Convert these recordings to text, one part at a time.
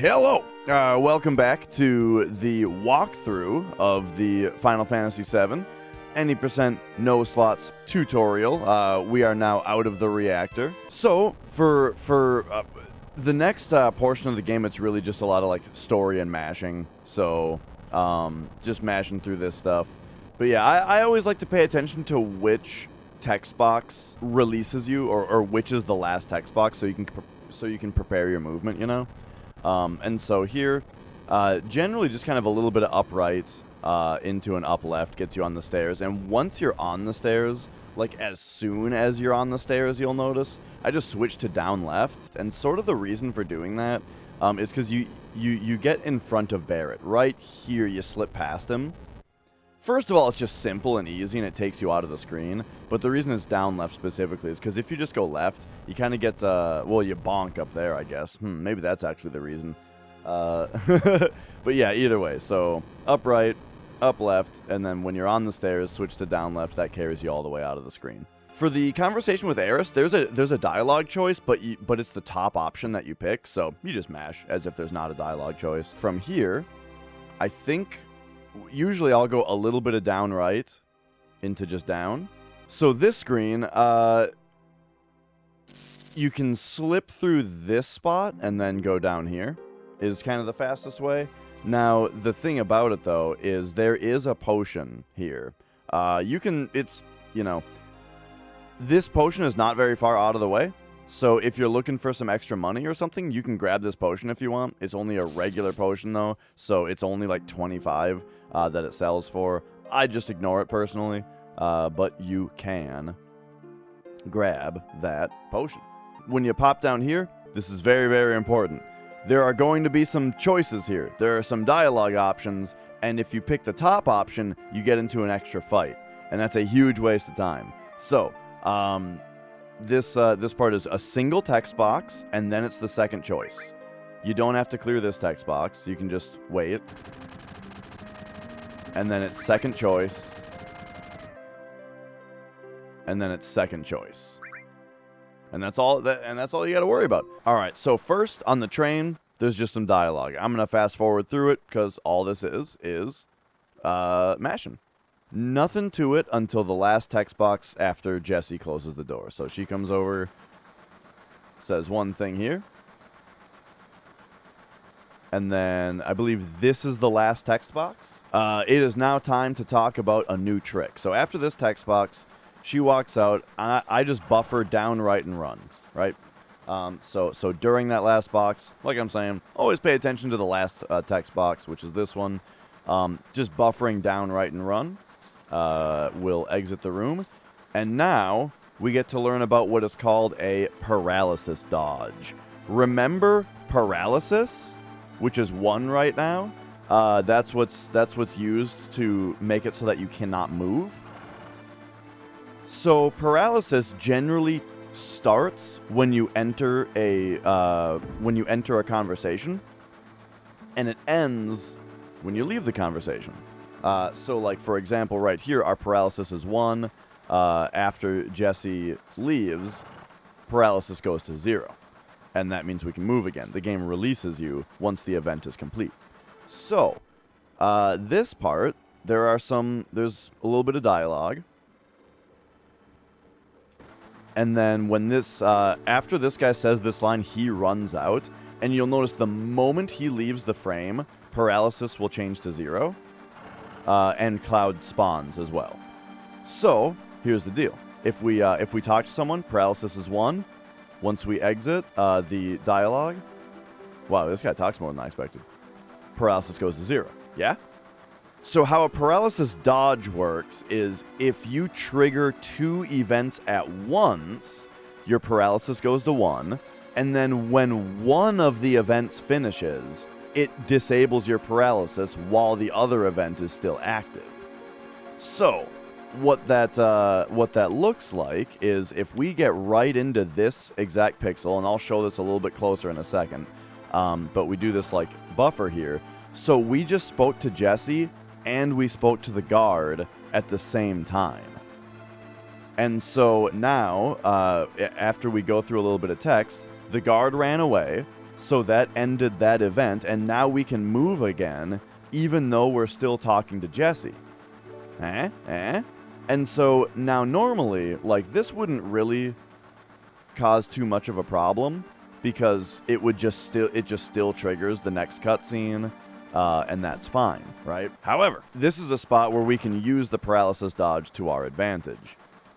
Hello! Welcome back to the walkthrough of the Final Fantasy VII Any percent no slots tutorial. We are now out of the reactor. So, for the next portion of the game, it's really just a lot of like story and mashing. So, just mashing through this stuff. But yeah, I always like to pay attention to which text box releases you, or which is the last text box, so you can prepare your movement, you know? And so here, generally just kind of a little bit of upright into an up left gets you on the stairs. And once you're on the stairs, like as soon as you're on the stairs, you'll notice, I just switched to down left. And sort of the reason for doing that is because you get in front of Barrett. Right here, you slip past him. First of all, it's just simple and easy, and it takes you out of the screen. But the reason it's down left specifically is because if you just go left, you kind of get, well, you bonk up there, I guess. Maybe that's actually the reason. But yeah, either way. So, up right, up left, and then when you're on the stairs, switch to down left. That carries you all the way out of the screen. For the conversation with Eris, there's a dialogue choice, but it's the top option that you pick, so you just mash as if there's not a dialogue choice. From here, I think... usually I'll go a little bit of down right into just down. So this screen, you can slip through this spot and then go down here is kind of the fastest way. Now, the thing about it, though, is there is a potion here. This potion is not very far out of the way. So if you're looking for some extra money or something, you can grab this potion if you want. It's only a regular potion, though, so it's only like 25 that it sells for. I just ignore it personally, but you can grab that potion. When you pop down here, this is very, very important. There are going to be some choices here. There are some dialogue options, and if you pick the top option, you get into an extra fight, and that's a huge waste of time. So, this part is a single text box, and then it's the second choice. You don't have to clear this text box. You can just wait. And then it's second choice. And then it's second choice. And that's all you got to worry about. All right, so first on the train, there's just some dialogue. I'm going to fast forward through it because all this is mashing. Nothing to it until the last text box after Jessie closes the door. So she comes over, says one thing here. And then I believe this is the last text box. It is now time to talk about a new trick. So after this text box, she walks out. I just buffer down, right, and run, right? So during that last box, like I'm saying, always pay attention to the last text box, which is this one. Just buffering down, right, and run. Will exit the room. And now we get to learn about what is called a Paralysis Dodge. Remember Paralysis, which is 1 right now? That's what's used to make it so that you cannot move. So Paralysis generally starts when you enter a conversation, and it ends when you leave the conversation. So, like, for example, right here, our paralysis is 1. After Jessie leaves, paralysis goes to 0. And that means we can move again. The game releases you once the event is complete. So, this part, there's a little bit of dialogue. And then when this, after this guy says this line, he runs out. And you'll notice the moment he leaves the frame, paralysis will change to 0. And Cloud spawns as well. So, here's the deal. If we talk to someone, paralysis is 1. Once we exit the dialogue... Wow, this guy talks more than I expected. Paralysis goes to 0. Yeah? So how a Paralysis Dodge works is if you trigger 2 events at once, your paralysis goes to 1. And then when one of the events finishes, it disables your paralysis while the other event is still active. So, what that looks like is if we get right into this exact pixel, and I'll show this a little bit closer in a second, but we do this like buffer here. So we just spoke to Jessie and we spoke to the guard at the same time. And so now, after we go through a little bit of text, the guard ran away. So that ended that event, and now we can move again, even though we're still talking to Jessie. And so now normally, like, this wouldn't really cause too much of a problem, because it just still triggers the next cutscene, and that's fine, right? However, this is a spot where we can use the Paralysis Dodge to our advantage.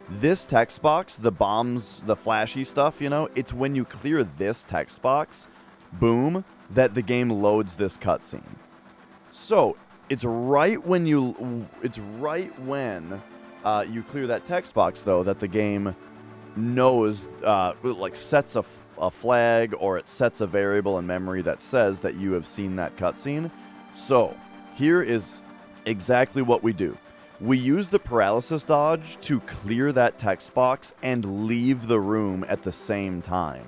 This text box, the bombs, the flashy stuff, you know, it's when you clear this text box, boom, that the game loads this cutscene. So it's right when you clear that text box, though, that the game knows, like, sets a flag, or it sets a variable in memory that says that you have seen that cutscene. So here is exactly what we do. We use the Paralysis Dodge to clear that text box and leave the room at the same time.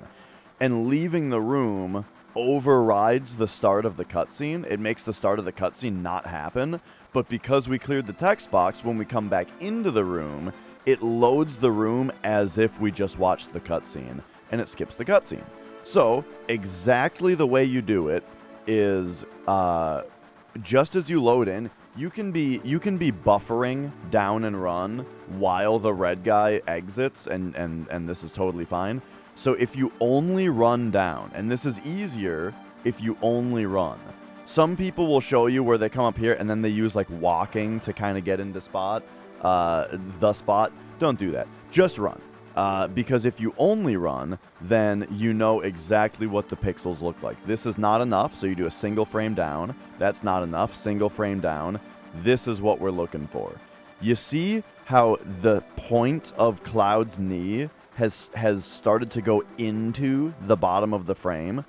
And leaving the room overrides the start of the cutscene. It makes the start of the cutscene not happen, but because we cleared the text box, when we come back into the room, it loads the room as if we just watched the cutscene, and it skips the cutscene. So exactly the way you do it is, just as you load in, you can be buffering down and run while the red guy exits, and this is totally fine. So if you only run down, and this is easier if you only run. Some people will show you where they come up here and then they use, like, walking to kind of get into the spot. Don't do that. Just run. Because if you only run, then you know exactly what the pixels look like. This is not enough, so you do a single frame down. That's not enough, single frame down. This is what we're looking for. You see how the point of Cloud's knee has started to go into the bottom of the frame?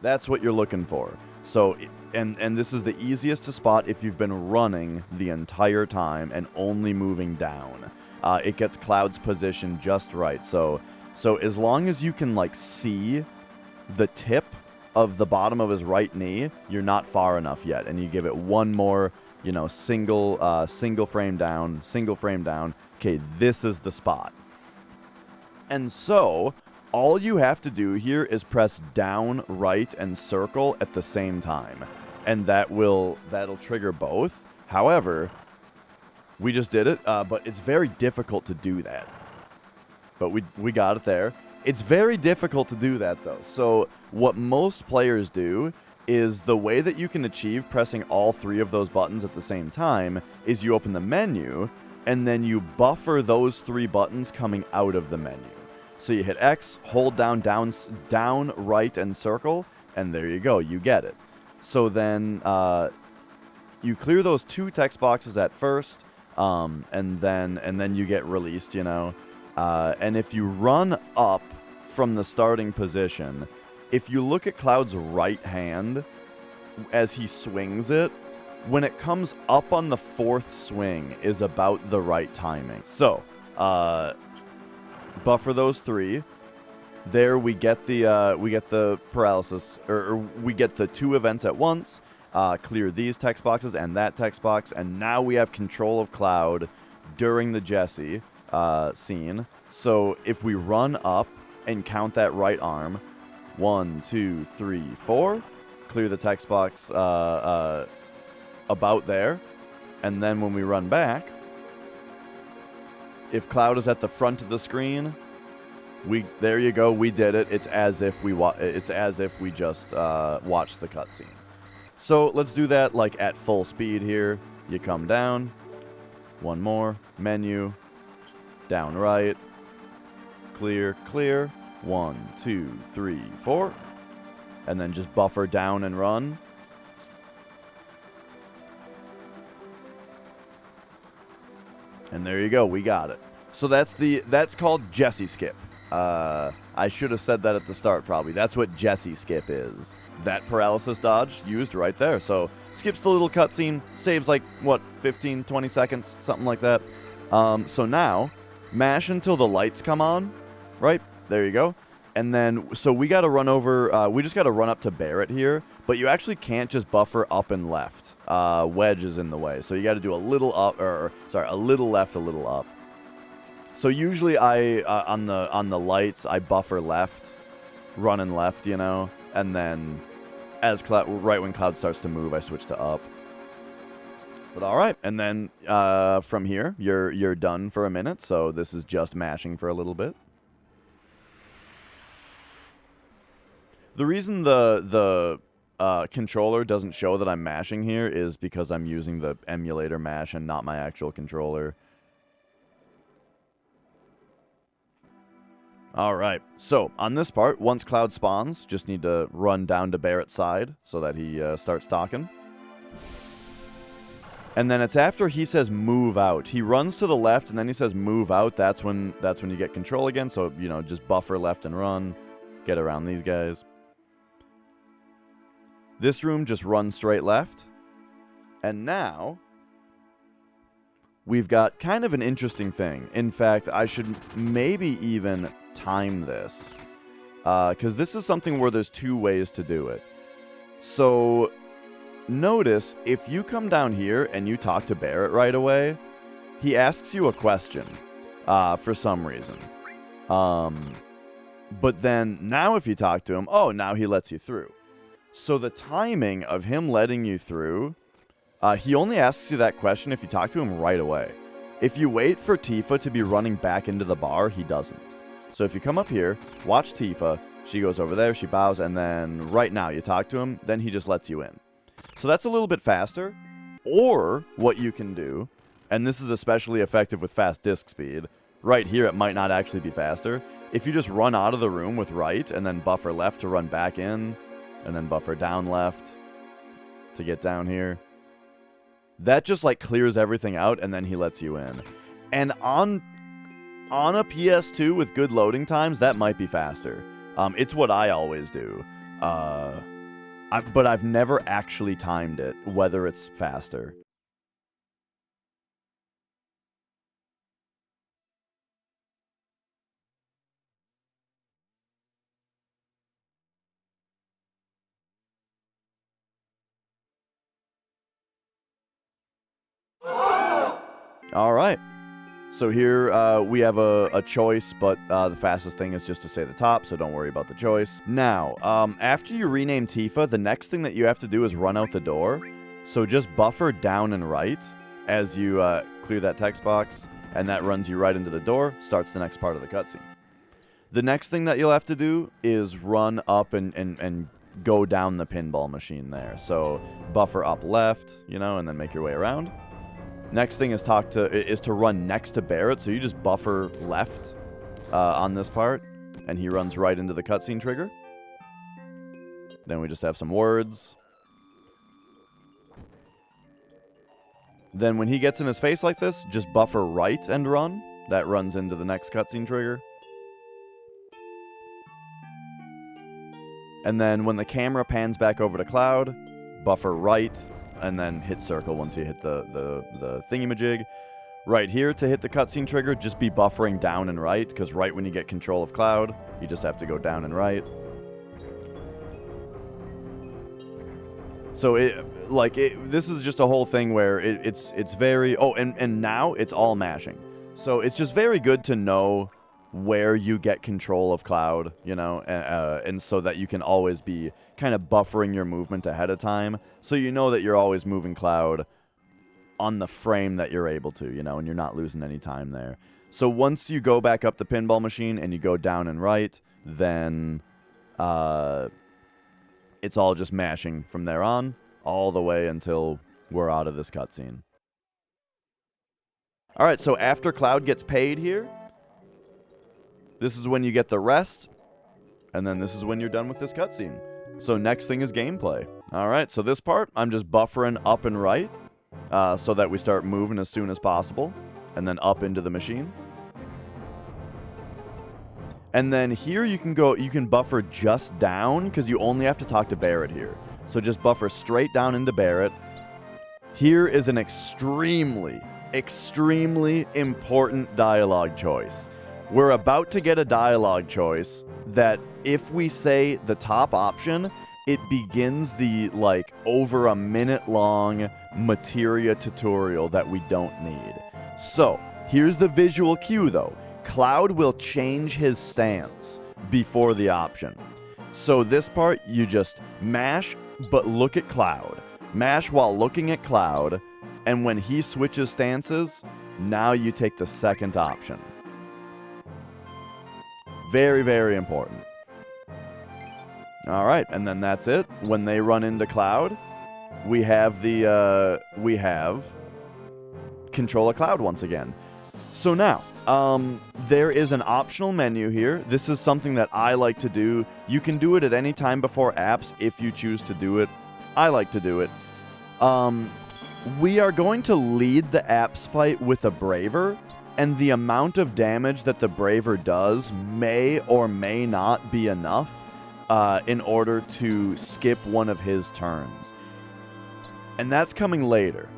That's what you're looking for. So, and this is the easiest to spot if you've been running the entire time and only moving down. It gets Cloud's position just right. So as long as you can, like, see the tip of the bottom of his right knee, you're not far enough yet. And you give it one more, you know, single frame down. Okay, this is the spot. And so all you have to do here is press down, right, and circle at the same time. And that'll trigger both. However, we just did it, but it's very difficult to do that. But we got it there. It's very difficult to do that, though. So what most players do is the way that you can achieve pressing all three of those buttons at the same time is you open the menu, and then you buffer those three buttons coming out of the menu. So you hit X, hold down, right, and circle, and there you go. You get it. So then you clear those two text boxes at first, and then you get released, you know. And if you run up from the starting position, if you look at Cloud's right hand as he swings it, when it comes up on the fourth swing is about the right timing. So, buffer those three. There we get the paralysis, or we get the two events at once. Clear these text boxes and that text box, and now we have control of Cloud during the Jessie scene. So if we run up and count that right arm, 1, 2, 3, 4, clear the text box about there, and then when we run back, if Cloud is at the front of the screen, there you go, we did it. It's as if we just watched the cutscene. So let's do that, like, at full speed here. You come down, one more, menu, down right, clear, 1, 2, 3, 4, and then just buffer down and run. And there you go, we got it. So that's called Jessie Skip. I should have said that at the start, probably. That's what Jessie Skip is. That Paralysis Dodge used right there. So skips the little cutscene, saves like, what, 15, 20 seconds, something like that. So now, mash until the lights come on, right? There you go. And then, so we got to run over, we just got to run up to Barrett here, but you actually can't just buffer up and left. Wedge is in the way. So you got to do a little up, a little left, a little up. So usually on the lights, I buffer left, running left, you know, and then right when Cloud starts to move, I switch to up. But all right, and then from here, you're done for a minute, so this is just mashing for a little bit. The reason the controller doesn't show that I'm mashing here is because I'm using the emulator mash and not my actual controller. Alright, so on this part, once Cloud spawns, just need to run down to Barrett's side so that he starts talking. And then it's after he says move out. He runs to the left and then he says move out. That's when you get control again. So, you know, just buffer left and run. Get around these guys. This room just runs straight left. And now we've got kind of an interesting thing. In fact, I should maybe even time this. Because this is something where there's two ways to do it. So notice, if you come down here and you talk to Barrett right away, he asks you a question for some reason. But then now if you talk to him, oh, now he lets you through. So the timing of him letting you through, he only asks you that question if you talk to him right away. If you wait for Tifa to be running back into the bar, he doesn't. So if you come up here, watch Tifa, she goes over there, she bows, and then right now you talk to him, then he just lets you in. So that's a little bit faster. Or what you can do, and this is especially effective with fast disk speed, right here it might not actually be faster. If you just run out of the room with right, and then buffer left to run back in, and then buffer down left to get down here, that just like clears everything out, and then he lets you in. And on a PS2 with good loading times, that might be faster. It's what I always do. But I've never actually timed it, whether it's faster. All right. So here we have a choice, but the fastest thing is just to say the top, so don't worry about the choice. Now, after you rename Tifa, the next thing that you have to do is run out the door. So just buffer down and right as you clear that text box, and that runs you right into the door, starts the next part of the cutscene. The next thing that you'll have to do is run up and go down the pinball machine there. So buffer up left, you know, and then make your way around. Next thing is to run next to Barrett, so you just buffer left on this part, and he runs right into the cutscene trigger. Then we just have some words. Then when he gets in his face like this, just buffer right and run. That runs into the next cutscene trigger. And then when the camera pans back over to Cloud, buffer right, and then hit circle once you hit the thingamajig. Right here, to hit the cutscene trigger, just be buffering down and right, because right when you get control of Cloud, you just have to go down and right. So this is just a whole thing where it's very... Oh, and now it's all mashing. So it's just very good to know where you get control of Cloud, you know, and so that you can always be kind of buffering your movement ahead of time, so you know that you're always moving Cloud on the frame that you're able to, you know, and you're not losing any time there. So once you go back up the pinball machine and you go down and right, then it's all just mashing from there on, all the way until we're out of this cutscene. Alright, so after Cloud gets paid here, this is when you get the rest, and then this is when you're done with this cutscene. So next thing is gameplay. Alright, so this part, I'm just buffering up and right, so that we start moving as soon as possible, and then up into the machine. And then here you can buffer just down, because you only have to talk to Barrett here. So just buffer straight down into Barrett. Here is an extremely, extremely important dialogue choice. We're about to get a dialogue choice that if we say the top option, it begins the, like, over a minute long materia tutorial that we don't need. So, here's the visual cue though. Cloud will change his stance before the option. So this part, you just mash, but look at Cloud. Mash while looking at Cloud, and when he switches stances, now you take the second option. Very, very important. All right, and then that's it. When they run into Cloud, we have control of Cloud once again. So now, there is an optional menu here. This is something that I like to do. You can do it at any time before apps if you choose to do it. I like to do it. We are going to lead the apps fight with a Braver, and the amount of damage that the Braver does may or may not be enough in order to skip one of his turns. And that's coming later.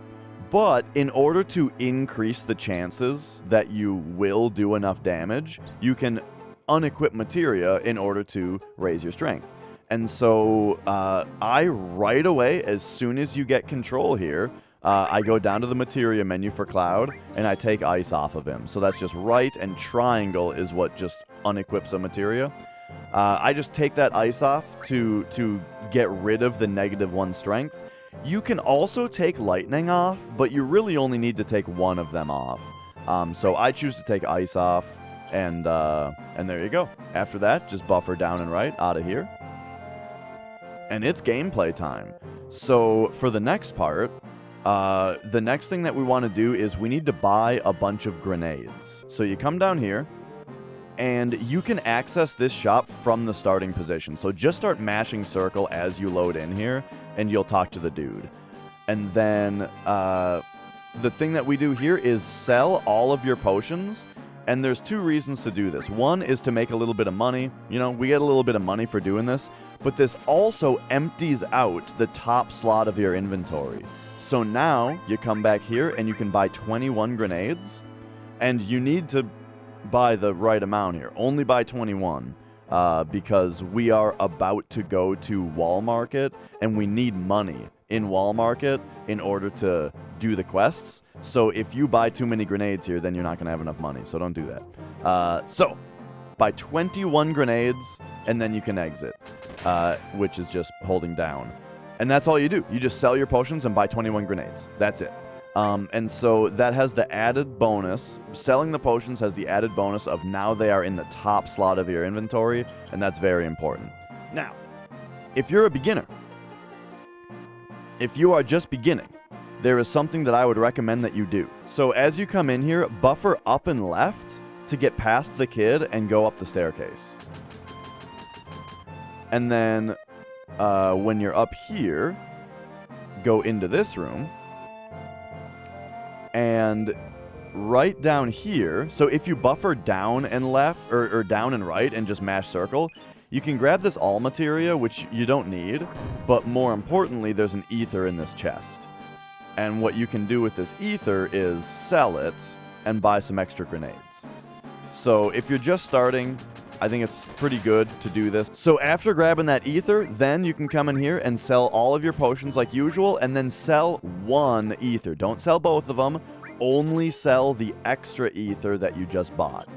But in order to increase the chances that you will do enough damage, you can unequip materia in order to raise your strength. And so I right away, as soon as you get control here, I go down to the materia menu for Cloud, and I take ice off of him. So that's just right, and triangle is what just unequips a materia. I just take that ice off to get rid of the -1 strength. You can also take lightning off, but you really only need to take one of them off. So I choose to take ice off, and there you go. After that, just buffer down and right out of here. And it's gameplay time. So for the next part, the next thing that we want to do is we need to buy a bunch of grenades. So you come down here, and you can access this shop from the starting position. So just start mashing circle as you load in here, and you'll talk to the dude. And then the thing that we do here is sell all of your potions, and there's two reasons to do this. One is to make a little bit of money. You know, we get a little bit of money for doing this, but this also empties out the top slot of your inventory. So now you come back here and you can buy 21 grenades, and you need to buy the right amount here. Only buy 21 because we are about to go to Wall Market, and we need money in Wall Market in order to do the quests. So if you buy too many grenades here, then you're not going to have enough money. So don't do that. So buy 21 grenades, and then you can exit, which is just holding down. And that's all you do. You just sell your potions and buy 21 grenades. That's it. And so that has the added bonus. Selling the potions has the added bonus of now they are in the top slot of your inventory, and that's very important. Now, if you're a beginner, if you are just beginning, there is something that I would recommend that you do. So as you come in here, buffer up and left to get past the kid and go up the staircase. And then when you're up here, go into this room. And right down here, so if you buffer down and left, or down and right and just mash circle, you can grab this all materia, which you don't need, but more importantly, there's an ether in this chest. And what you can do with this ether is sell it and buy some extra grenades. So if you're just starting, I think it's pretty good to do this. So after grabbing that ether, then you can come in here and sell all of your potions like usual, and then sell one ether. Don't sell both of them. Only sell the extra ether that you just bought.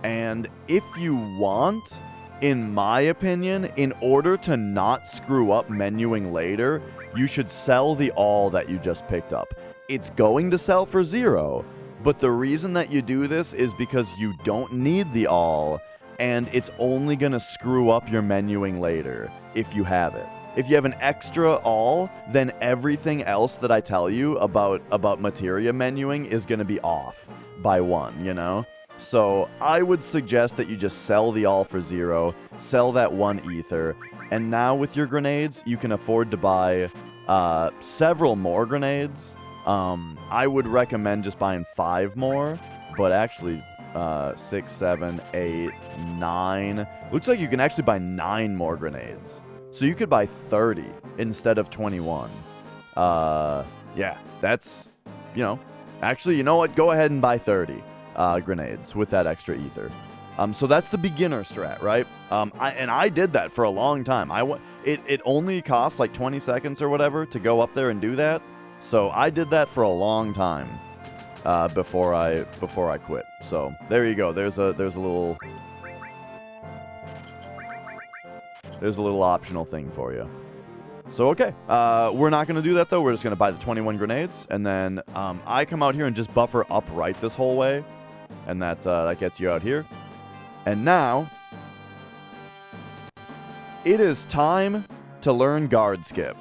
And if you want, in my opinion, in order to not screw up menuing later, you should sell the all that you just picked up. It's going to sell for 0, but the reason that you do this is because you don't need the all, and it's only going to screw up your menuing later if you have it. If you have an extra all, then everything else that I tell you about materia menuing is going to be off by 1, you know? So I would suggest that you just sell the all for 0, sell that 1 ether, and now with your grenades, you can afford to buy several more grenades. I would recommend just buying 5 more, but actually 6, 7, 8, 9. Looks like you can actually buy 9 more grenades. So you could buy 30 instead of 21. Yeah, that's, you know, actually, you know what? Go ahead and buy 30 grenades with that extra ether. So that's the beginner strat, right? I did that for a long time. It only costs like 20 seconds or whatever to go up there and do that. So I did that for a long time. Before I quit. So there you go. There's a little. There's a little optional thing for you. So, okay. We're not going to do that, though. We're just going to buy the 21 grenades. And then I come out here and just buffer upright this whole way. And that gets you out here. And now, it is time to learn guard skip.